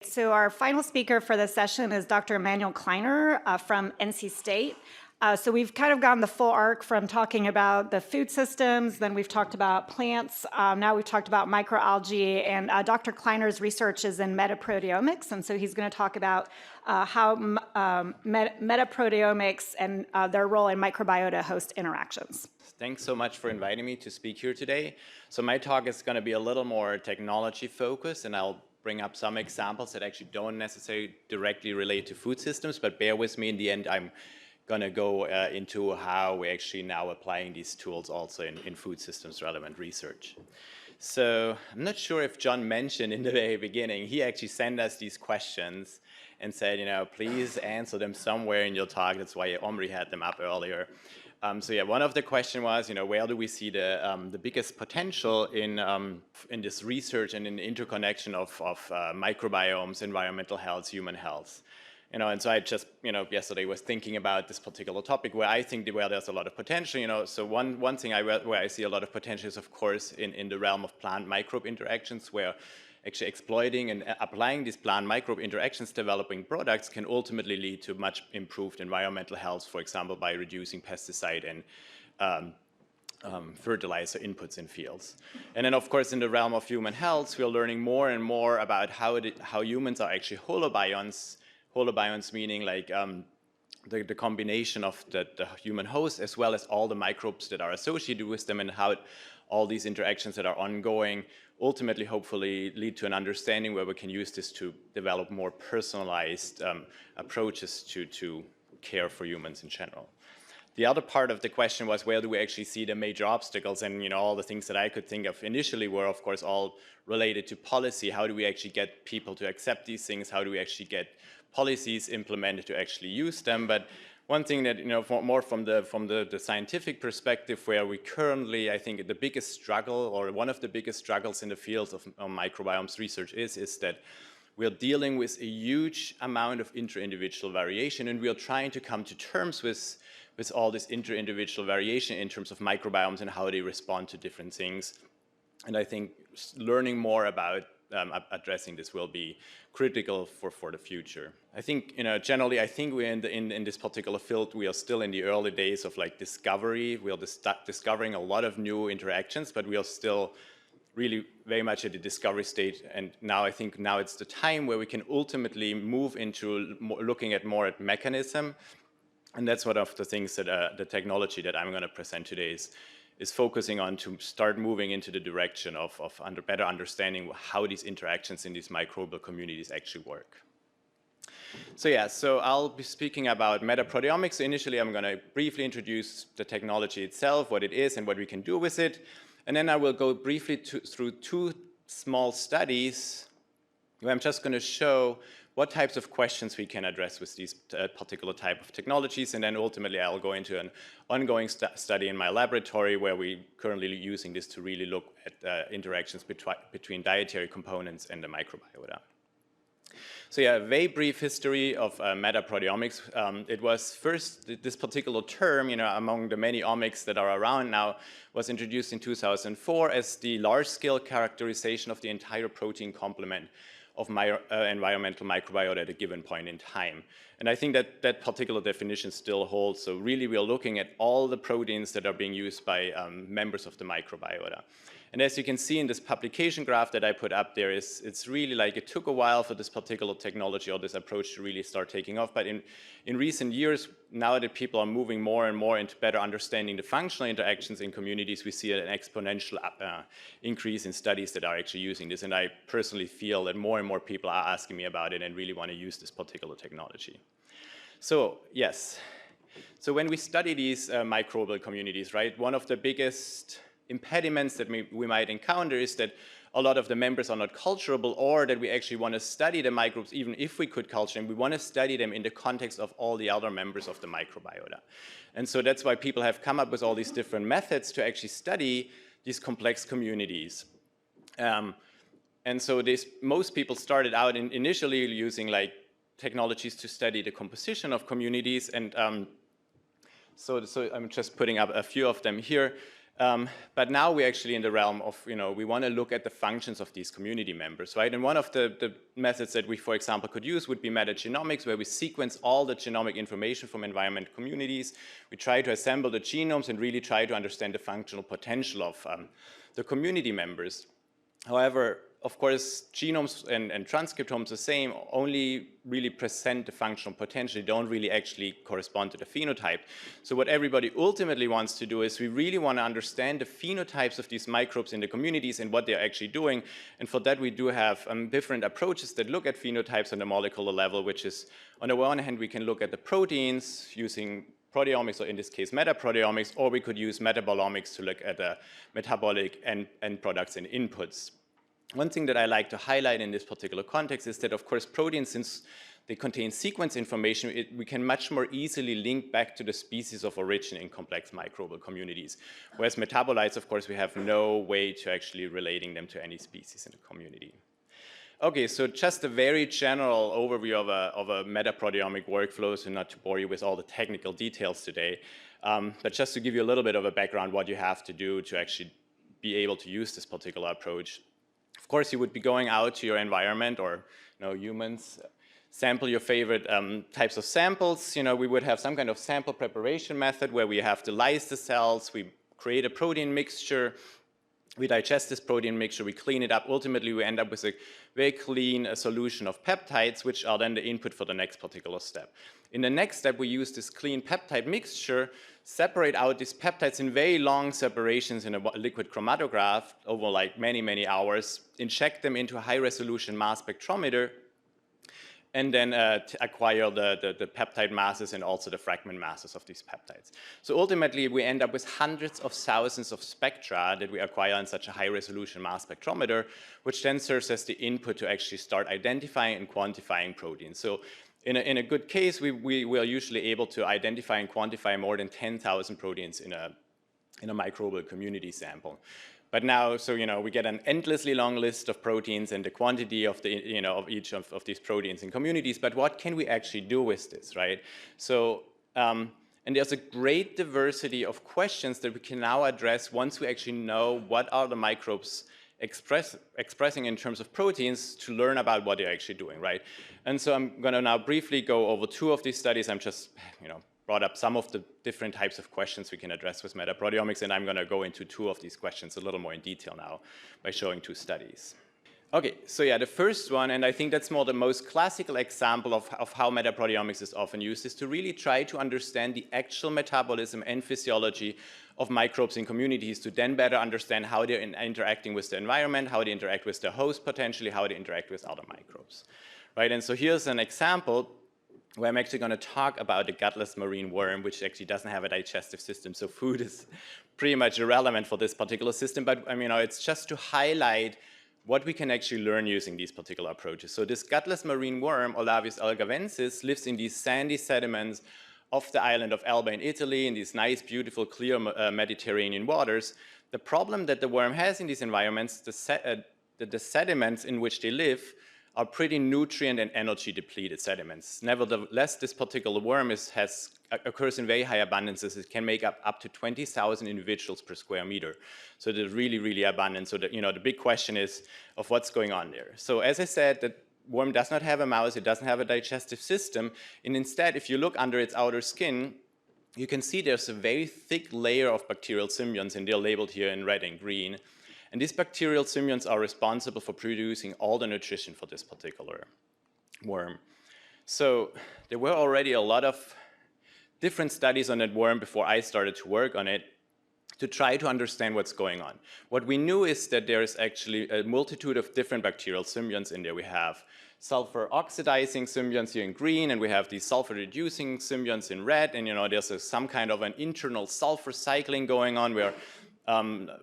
So our final speaker for the session is Dr. Manuel Kleiner from NC State. So we've kind of gone the full arc from talking about the food systems, then we've talked about plants, now we've talked about microalgae, and Dr. Kleiner's research is in metaproteomics, and so he's going to talk about how metaproteomics and their role in microbiota host interactions. Thanks so much for inviting me to speak here today. So my talk is going to be a little more technology focused, and I'll bring up some examples that actually don't necessarily directly relate to food systems, but bear with me. In the end, I'm going to go into how we're actually now applying these tools also in food systems relevant research. So I'm not sure if John mentioned in the very beginning, he actually sent us these questions and said, please answer them somewhere in your talk. That's why Omri had them up earlier. So yeah, one of the questions was, where do we see the biggest potential in this research and in the interconnection of microbiomes, environmental health, human health? And so I just, yesterday was thinking about this particular topic where I think where there's a lot of potential, So one thing where I see a lot of potential is, of course, in the realm of plant-microbe interactions, where actually exploiting and applying these plant-microbe interactions, developing products can ultimately lead to much improved environmental health, for example, by reducing pesticide and fertilizer inputs in fields. And then, of course, in the realm of human health, we're learning more and more about how humans are actually holobionts. Holobionts meaning like the combination of the human host as well as all the microbes that are associated with them, and how all these interactions that are ongoing ultimately hopefully lead to an understanding where we can use this to develop more personalized approaches to care for humans in general. The other part of the question was, where do we actually see the major obstacles? And all the things that I could think of initially were, of course, all related to policy. How do we actually get people to accept these things? How do we actually get policies implemented to actually use them? But one thing that, more from the scientific perspective, where we currently, I think the biggest struggle, or one of the biggest struggles in the fields of microbiomes research is that we're dealing with a huge amount of inter-individual variation, and we are trying to come to terms with all this inter-individual variation in terms of microbiomes and how they respond to different things. And I think learning more about addressing this will be critical for the future. I think, generally, I think we're in this particular field, we are still in the early days of discovery. We are discovering a lot of new interactions, but we are still really very much at the discovery stage. And now I think it's the time where we can ultimately move into looking at more at mechanism. And that's one of the things that the technology that I'm going to present today is focusing on, to start moving into the direction of better understanding how these interactions in these microbial communities actually work. So I'll be speaking about metaproteomics. Initially, I'm going to briefly introduce the technology itself, what it is and what we can do with it. And then I will go briefly through two small studies where I'm just going to show what types of questions we can address with these particular type of technologies. And then ultimately, I'll go into an ongoing study in my laboratory where we're currently using this to really look at interactions between dietary components and the microbiota. So yeah, a very brief history of metaproteomics. It was first, this particular term, among the many omics that are around now, was introduced in 2004 as the large-scale characterization of the entire protein complement of environmental microbiota at a given point in time. And I think that particular definition still holds. So really, we are looking at all the proteins that are being used by members of the microbiota. And as you can see in this publication graph that I put up there, it's really it took a while for this particular technology or this approach to really start taking off. But in recent years, now that people are moving more and more into better understanding the functional interactions in communities, we see an exponential increase in studies that are actually using this. And I personally feel that more and more people are asking me about it and really want to use this particular technology. So yes, so when we study these microbial communities, right, one of the biggest impediments that we might encounter is that a lot of the members are not culturable, or that we actually want to study the microbes, even if we could culture them, we want to study them in the context of all the other members of the microbiota. And so that's why people have come up with all these different methods to actually study these complex communities. And so most people started out initially using technologies to study the composition of communities. And so I'm just putting up a few of them here. But now we're actually in the realm of, we want to look at the functions of these community members, right? And one of the methods that we, for example, could use would be metagenomics, where we sequence all the genomic information from environment communities. We try to assemble the genomes and really try to understand the functional potential of the community members. However, of course, genomes and transcriptomes the same only really present the functional potential. They don't really actually correspond to the phenotype. So what everybody ultimately wants to do is we really want to understand the phenotypes of these microbes in the communities and what they're actually doing. And for that, we do have different approaches that look at phenotypes on the molecular level, which is, on the one hand, we can look at the proteins using proteomics, or in this case, metaproteomics, or we could use metabolomics to look at the metabolic end products and inputs. One thing that I like to highlight in this particular context is that, of course, proteins, since they contain sequence information, we can much more easily link back to the species of origin in complex microbial communities. Whereas metabolites, of course, we have no way to actually relating them to any species in the community. Okay, so just a very general overview of a metaproteomic workflow, so not to bore you with all the technical details today, but just to give you a little bit of a background what you have to do to actually be able to use this particular approach. Of course, you would be going out to your environment, or humans, sample your favorite types of samples. We would have some kind of sample preparation method where we have to lyse the cells, we create a protein mixture, we digest this protein mixture, we clean it up. Ultimately, we end up with a very clean solution of peptides, which are then the input for the next particular step. In the next step, we use this clean peptide mixture, separate out these peptides in very long separations in a liquid chromatograph over like many, many hours, inject them into a high-resolution mass spectrometer, and then acquire the peptide masses and also the fragment masses of these peptides. So ultimately, we end up with hundreds of thousands of spectra that we acquire in such a high-resolution mass spectrometer, which then serves as the input to actually start identifying and quantifying proteins. So in a good case, we are usually able to identify and quantify more than 10,000 proteins in a microbial community sample. But now, so we get an endlessly long list of proteins and the quantity of of each of these proteins in communities. But what can we actually do with this, right? So, and there's a great diversity of questions that we can now address once we actually know what are the microbes expressing in terms of proteins to learn about what they're actually doing, right? And so I'm going to now briefly go over two of these studies. I'm just, brought up some of the different types of questions we can address with metaproteomics, and I'm going to go into two of these questions a little more in detail now by showing two studies. Okay, so yeah, the first one, and I think that's more the most classical example of how metaproteomics is often used, is to really try to understand the actual metabolism and physiology of microbes in communities to then better understand how they're interacting with the environment, how they interact with the host potentially, how they interact with other microbes, right? And so here's an example where I'm actually going to talk about the gutless marine worm, which actually doesn't have a digestive system, so food is pretty much irrelevant for this particular system, but it's just to highlight what we can actually learn using these particular approaches. So this gutless marine worm, Olavius algavensis, lives in these sandy sediments of the island of Elba in Italy, in these nice, beautiful, clear Mediterranean waters. The problem that the worm has in these environments, the sediments in which they live are pretty nutrient and energy depleted sediments. Nevertheless, this particular worm occurs in very high abundances. It can make up to 20,000 individuals per square meter. So they're really, really abundant. So the big question is of what's going on there. So as I said, the worm does not have a mouth, it doesn't have a digestive system, and instead, if you look under its outer skin, you can see there's a very thick layer of bacterial symbionts, and they're labeled here in red and green. And these bacterial symbionts are responsible for producing all the nutrition for this particular worm. So there were already a lot of different studies on that worm before I started to work on it to try to understand what's going on. What we knew is that there is actually a multitude of different bacterial symbionts in there. We have sulfur oxidizing symbionts here in green, and we have these sulfur reducing symbionts in red, and there's some kind of an internal sulfur cycling going on where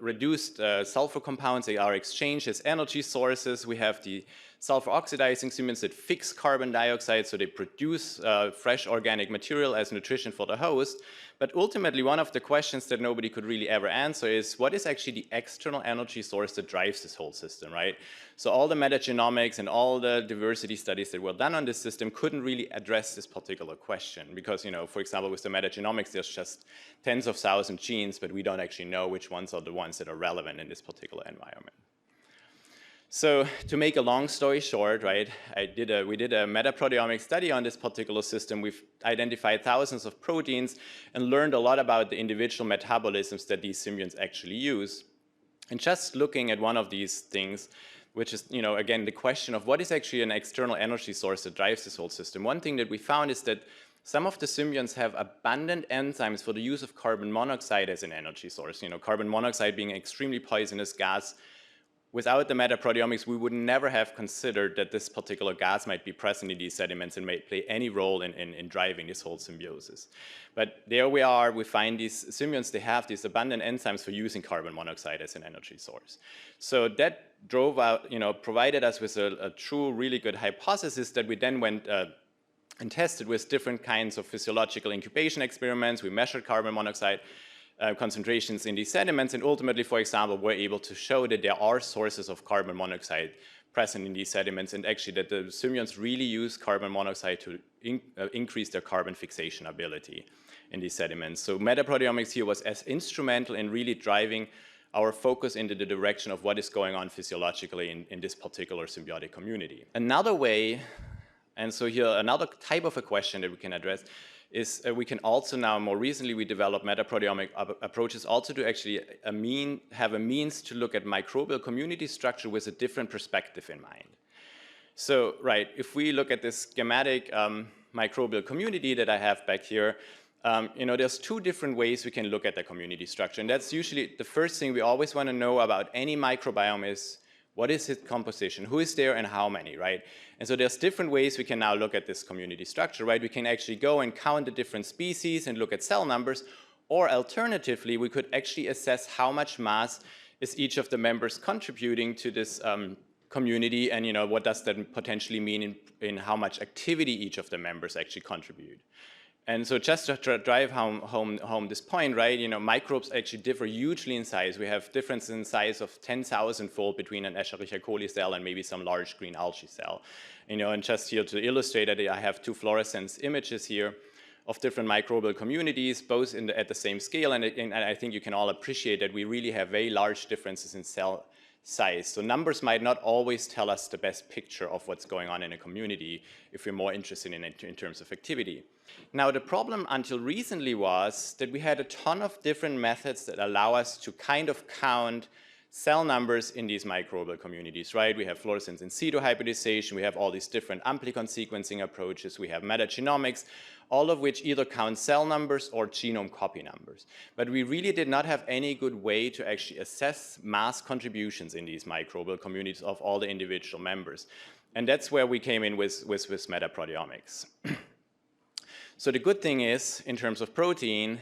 reduced sulfur compounds, they are exchanged as energy sources. We have the sulfur oxidizing symbions that fix carbon dioxide, so they produce fresh organic material as nutrition for the host. But ultimately, one of the questions that nobody could really ever answer is, what is actually the external energy source that drives this whole system, right? So all the metagenomics and all the diversity studies that were done on this system couldn't really address this particular question because, you know, for example, with the metagenomics, there's just tens of thousands genes, but we don't actually know which ones are the ones that are relevant in this particular environment. So to make a long story short, right, we did a metaproteomic study on this particular system. We've identified thousands of proteins and learned a lot about the individual metabolisms that these symbionts actually use. And just looking at one of these things, which is, you know, again, the question of what is actually an external energy source that drives this whole system. One thing that we found is that some of the symbionts have abundant enzymes for the use of carbon monoxide as an energy source. You know, carbon monoxide being an extremely poisonous gas. Without the metaproteomics, we would never have considered that this particular gas might be present in these sediments and may play any role in driving this whole symbiosis. But there we are, we find these symbionts, they have these abundant enzymes for using carbon monoxide as an energy source. So that drove out, you know, provided us with a true, really good hypothesis that we then went and tested with different kinds of physiological incubation experiments. We measured carbon monoxide concentrations in these sediments, and ultimately, for example, we're able to show that there are sources of carbon monoxide present in these sediments, and actually that the symbionts really use carbon monoxide to increase their carbon fixation ability in these sediments. So metaproteomics here was as instrumental in really driving our focus into the direction of what is going on physiologically in this particular symbiotic community. Another way, and so here another type of a question that we can address is we can also now, more recently, we developed metaproteomic approaches also to actually have a means to look at microbial community structure with a different perspective in mind. So, right, if we look at this schematic microbial community that I have back here, you know, there's two different ways we can look at the community structure. And that's usually the first thing we always want to know about any microbiome is, what is its composition? Who is there and how many, right? And so there's different ways we can now look at this community structure, right? We can actually go and count the different species and look at cell numbers, or alternatively, we could actually assess how much mass is each of the members contributing to this community, and, you know, what does that potentially mean in how much activity each of the members actually contribute. And so just to drive home this point, right, you know, microbes actually differ hugely in size. We have differences in size of 10,000-fold between an Escherichia coli cell and maybe some large green algae cell. You know, and just here to illustrate that, I have two fluorescence images here of different microbial communities, both at the same scale, and I think you can all appreciate that we really have very large differences in cell size. So numbers might not always tell us the best picture of what's going on in a community if we're more interested in it in terms of activity. Now, the problem until recently was that we had a ton of different methods that allow us to kind of count cell numbers in these microbial communities, right? We have fluorescence in situ hybridization, we have all these different amplicon sequencing approaches, we have metagenomics, all of which either count cell numbers or genome copy numbers. But we really did not have any good way to actually assess mass contributions in these microbial communities of all the individual members. And that's where we came in with metaproteomics. So the good thing is, in terms of protein,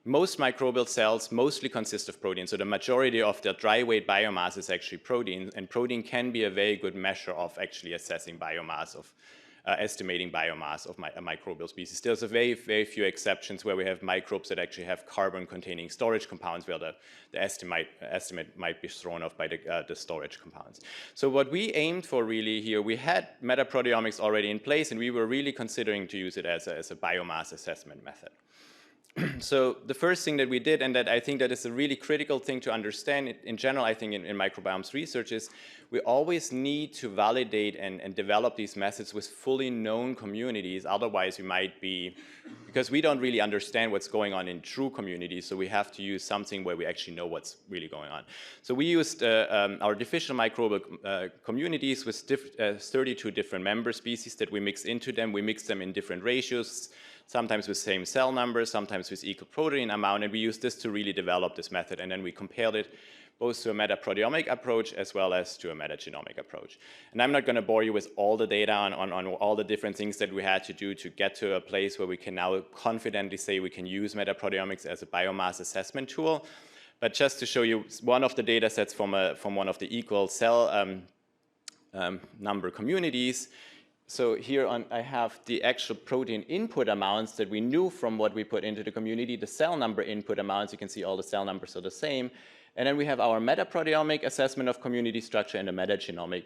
most microbial cells mostly consist of protein. So the majority of their dry weight biomass is actually protein, and protein can be a very good measure of actually assessing biomass, of estimating biomass of a microbial species. There's a very, very few exceptions where we have microbes that actually have carbon-containing storage compounds, where the estimate might be thrown off by the storage compounds. So what we aimed for really here, we had metaproteomics already in place, and we were really considering to use it as a biomass assessment method. So the first thing that we did, and that I think that is a really critical thing to understand in general, I think in microbiomes research, is we always need to validate and develop these methods with fully known communities. Otherwise, we might be, because we don't really understand what's going on in true communities, so we have to use something where we actually know what's really going on. So we used artificial microbial communities with 32 different member species that we mixed into them. We mixed them in different ratios, sometimes with same cell numbers, sometimes with equal protein amount, and we used this to really develop this method, and then we compared it both to a metaproteomic approach as well as to a metagenomic approach. And I'm not going to bore you with all the data on all the different things that we had to do to get to a place where we can now confidently say we can use metaproteomics as a biomass assessment tool, but just to show you one of the data sets from one of the equal cell number communities. So here I have the actual protein input amounts that we knew from what we put into the community, the cell number input amounts. You can see all the cell numbers are the same. And then we have our metaproteomic assessment of community structure and the metagenomic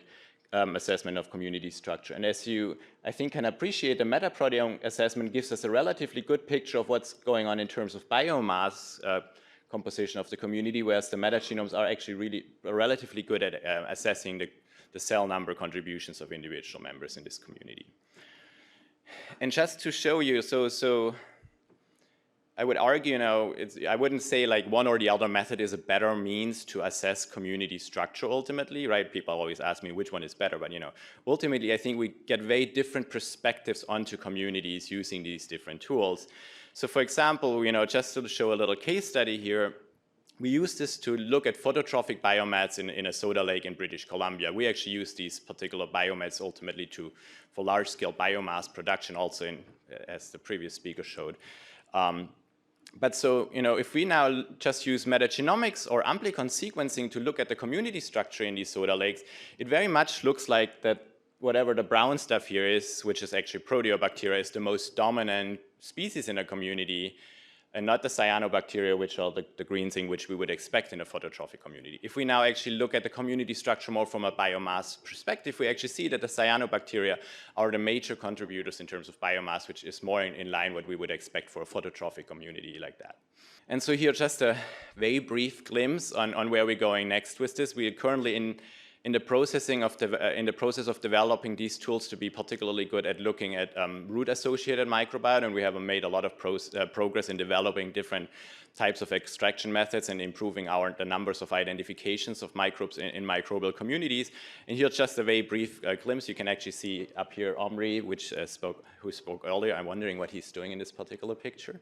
assessment of community structure. And as you, I think, can appreciate, the metaproteome assessment gives us a relatively good picture of what's going on in terms of biomass composition of the community, whereas the metagenomes are actually really relatively good at assessing the cell number contributions of individual members in this community. And just to show you, so I would argue, I wouldn't say like one or the other method is a better means to assess community structure ultimately, right? People always ask me which one is better, but ultimately I think we get very different perspectives onto communities using these different tools. So for example, just to show a little case study here, we use this to look at phototrophic biomats in a soda lake in British Columbia. We actually use these particular biomats ultimately for large-scale biomass production also, as the previous speaker showed. But so, if we now just use metagenomics or amplicon sequencing to look at the community structure in these soda lakes, it very much looks like that whatever the brown stuff here is, which is actually proteobacteria, is the most dominant species in a community, and not the cyanobacteria, which are the green thing which we would expect in a phototrophic community. If we now actually look at the community structure more from a biomass perspective, we actually see that the cyanobacteria are the major contributors in terms of biomass, which is more in line what we would expect for a phototrophic community like that. And so here just a very brief glimpse on where we're going next with this. We are currently in the process of developing these tools to be particularly good at looking at root-associated microbiota, and we have made a lot of progress in developing different types of extraction methods and improving the numbers of identifications of microbes in microbial communities. And here's just a very brief glimpse. You can actually see up here Omri, who spoke earlier. I'm wondering what he's doing in this particular picture.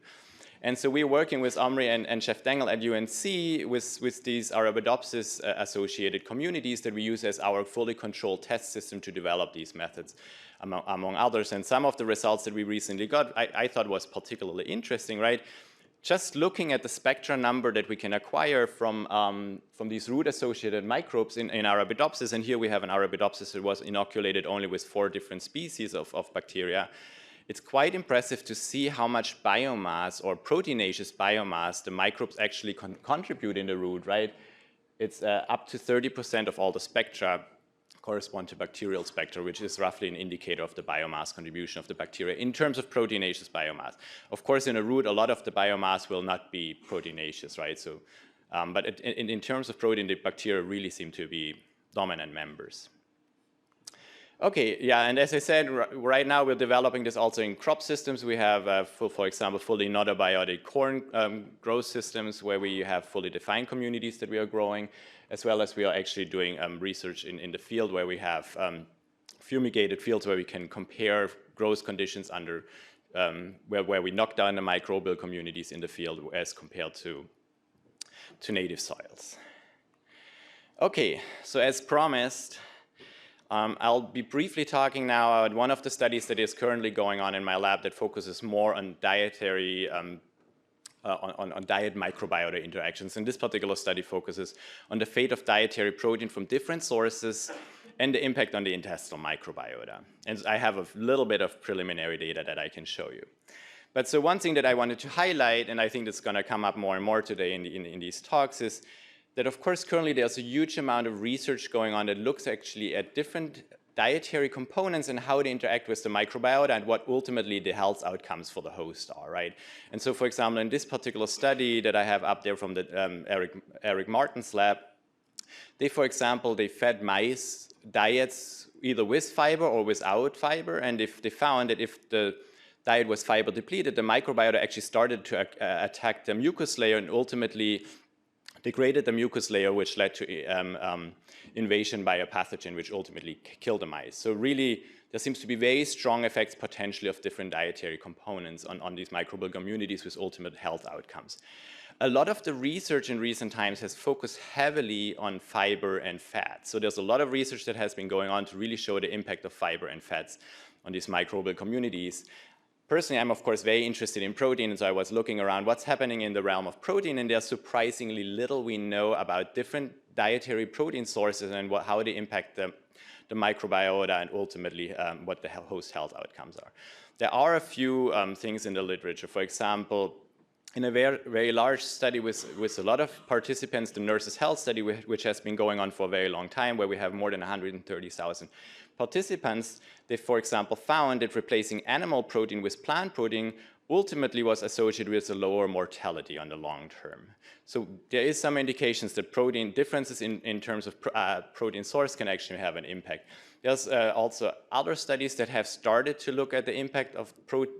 And so we're working with Omri and Chef Dengel at UNC with these Arabidopsis-associated communities that we use as our fully controlled test system to develop these methods, among others. And some of the results that we recently got, I thought was particularly interesting, right? Just looking at the spectra number that we can acquire from these root-associated microbes in Arabidopsis, and here we have an Arabidopsis that was inoculated only with 4 different species of bacteria. It's quite impressive to see how much biomass or proteinaceous biomass the microbes actually contribute in the root, right? It's up to 30% of all the spectra correspond to bacterial spectra, which is roughly an indicator of the biomass contribution of the bacteria in terms of proteinaceous biomass. Of course, in a root, a lot of the biomass will not be proteinaceous, right? So, but in terms of protein, the bacteria really seem to be dominant members. Okay, yeah, and as I said, right now we're developing this also in crop systems. We have, for example, fully not abiotic corn growth systems where we have fully defined communities that we are growing, as well as we are actually doing research in the field where we have fumigated fields where we can compare growth conditions under, where we knock down the microbial communities in the field as compared to native soils. Okay, so as promised, I'll be briefly talking now about one of the studies that is currently going on in my lab that focuses more on dietary, on diet microbiota interactions. And this particular study focuses on the fate of dietary protein from different sources and the impact on the intestinal microbiota. And I have a little bit of preliminary data that I can show you. But so one thing that I wanted to highlight, and I think that's going to come up more and more today in these talks, is that of course currently there's a huge amount of research going on that looks actually at different dietary components and how they interact with the microbiota and what ultimately the health outcomes for the host are, right? And so for example, in this particular study that I have up there from the Eric Martin's lab, they fed mice diets either with fiber or without fiber, and if they found that if the diet was fiber depleted, the microbiota actually started to attack the mucus layer and ultimately degraded the mucus layer, which led to invasion by a pathogen, which ultimately killed the mice. So really, there seems to be very strong effects potentially of different dietary components on these microbial communities with ultimate health outcomes. A lot of the research in recent times has focused heavily on fiber and fat. So there's a lot of research that has been going on to really show the impact of fiber and fats on these microbial communities. Personally, I'm of course very interested in protein, and so I was looking around what's happening in the realm of protein, and there's surprisingly little we know about different dietary protein sources and how they impact the the microbiota, and ultimately what the host health outcomes are. There are a few things in the literature. For example, in a very, very large study with a lot of participants, the Nurses' Health Study, which has been going on for a very long time, where we have more than 130,000 participants, they, for example, found that replacing animal protein with plant protein ultimately was associated with a lower mortality on the long term. So there is some indications that protein differences in terms of protein source can actually have an impact. There's also other studies that have started to look at the impact of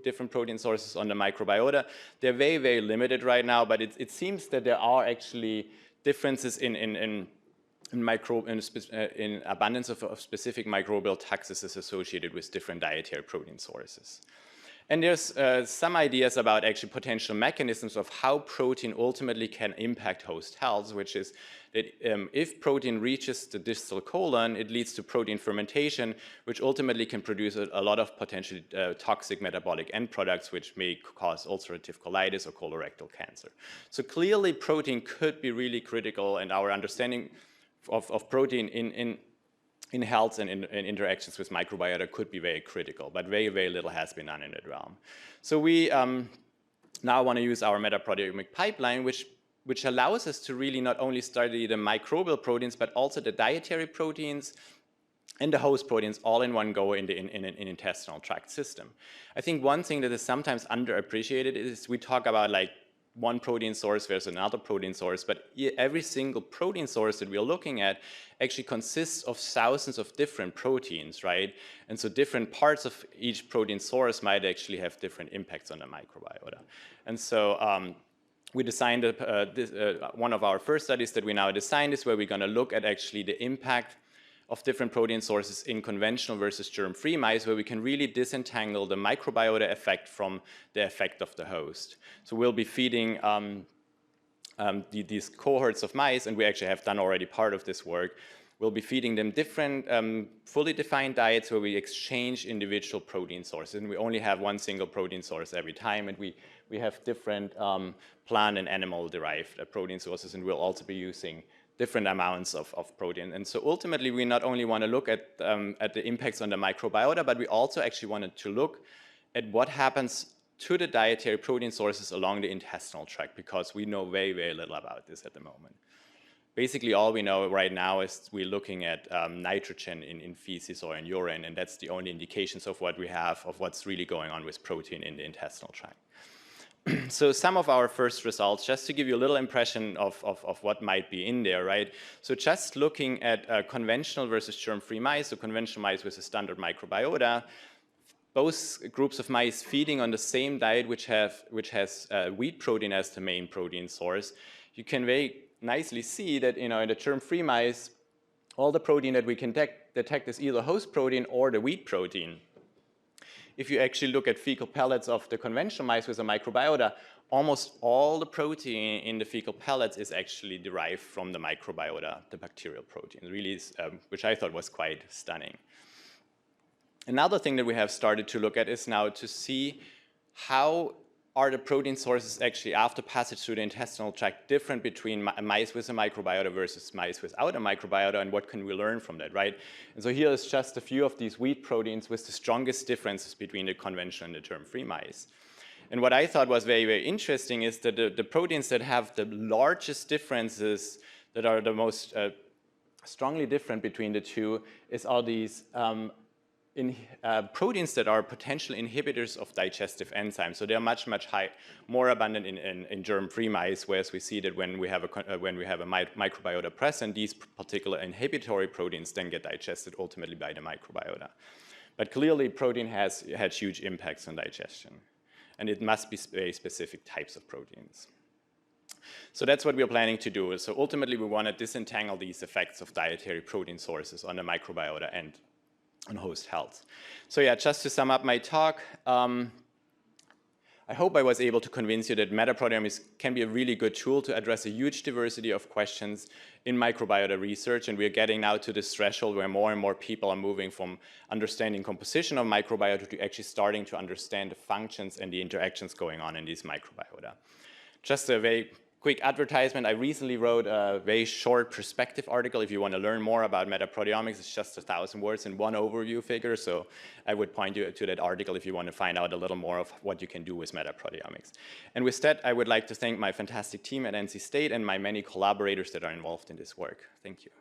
different protein sources on the microbiota. They're very, very limited right now, but it seems that there are actually differences in abundance of specific microbial toxicities associated with different dietary protein sources. And there's some ideas about actually potential mechanisms of how protein ultimately can impact host health, which is that if protein reaches the distal colon, it leads to protein fermentation, which ultimately can produce a lot of potentially toxic metabolic end products, which may cause ulcerative colitis or colorectal cancer. So clearly protein could be really critical, and our understanding of protein in health and in interactions with microbiota could be very critical, but very, very little has been done in that realm. So we now want to use our metaproteomic pipeline, which allows us to really not only study the microbial proteins, but also the dietary proteins and the host proteins all in one go in the intestinal tract system. I think one thing that is sometimes underappreciated is we talk about like one protein source versus another protein source, but every single protein source that we're looking at actually consists of thousands of different proteins, right? And so different parts of each protein source might actually have different impacts on the microbiota. And so we designed one of our first studies that we now designed is where we're going to look at actually the impact of different protein sources in conventional versus germ-free mice, where we can really disentangle the microbiota effect from the effect of the host. So we'll be feeding these cohorts of mice, and we actually have done already part of this work. We'll be feeding them different fully defined diets where we exchange individual protein sources, and we only have one single protein source every time, and we have different plant and animal-derived protein sources, and we'll also be using different amounts of protein. And so ultimately, we not only want to look at the impacts on the microbiota, but we also actually wanted to look at what happens to the dietary protein sources along the intestinal tract, because we know very, very little about this at the moment. Basically, all we know right now is we're looking at nitrogen in feces or in urine, and that's the only indications of what we have of what's really going on with protein in the intestinal tract. So some of our first results, just to give you a little impression of what might be in there, right? So just looking at conventional versus germ-free mice, so conventional mice with a standard microbiota, both groups of mice feeding on the same diet, which has wheat protein as the main protein source, you can very nicely see that in the germ-free mice, all the protein that we can detect is either host protein or the wheat protein. If you actually look at fecal pellets of the conventional mice with a microbiota, almost all the protein in the fecal pellets is actually derived from the microbiota, the bacterial protein, really, which I thought was quite stunning. Another thing that we have started to look at is now to see how are the protein sources actually after passage through the intestinal tract different between mice with a microbiota versus mice without a microbiota, and what can we learn from that, right? And so here is just a few of these wheat proteins with the strongest differences between the conventional and the germ-free mice. And what I thought was very, very interesting is that the proteins that have the largest differences, that are the most strongly different between the two, is all these proteins that are potential inhibitors of digestive enzymes. So they're much more abundant in germ-free mice, whereas we see that when we have a microbiota present, these particular inhibitory proteins then get digested ultimately by the microbiota. But clearly, protein has had huge impacts on digestion, and it must be very specific types of proteins. So that's what we're planning to do. So ultimately, we want to disentangle these effects of dietary protein sources on the microbiota and on host health. So yeah, just to sum up my talk, I hope I was able to convince you that metaproteomics can be a really good tool to address a huge diversity of questions in microbiota research, and we're getting now to this threshold where more and more people are moving from understanding composition of microbiota to actually starting to understand the functions and the interactions going on in these microbiota. Just a very Quick advertisement, I recently wrote a very short perspective article. If you want to learn more about metaproteomics, it's just 1,000 words in one overview figure. So I would point you to that article if you want to find out a little more of what you can do with metaproteomics. And with that, I would like to thank my fantastic team at NC State and my many collaborators that are involved in this work. Thank you.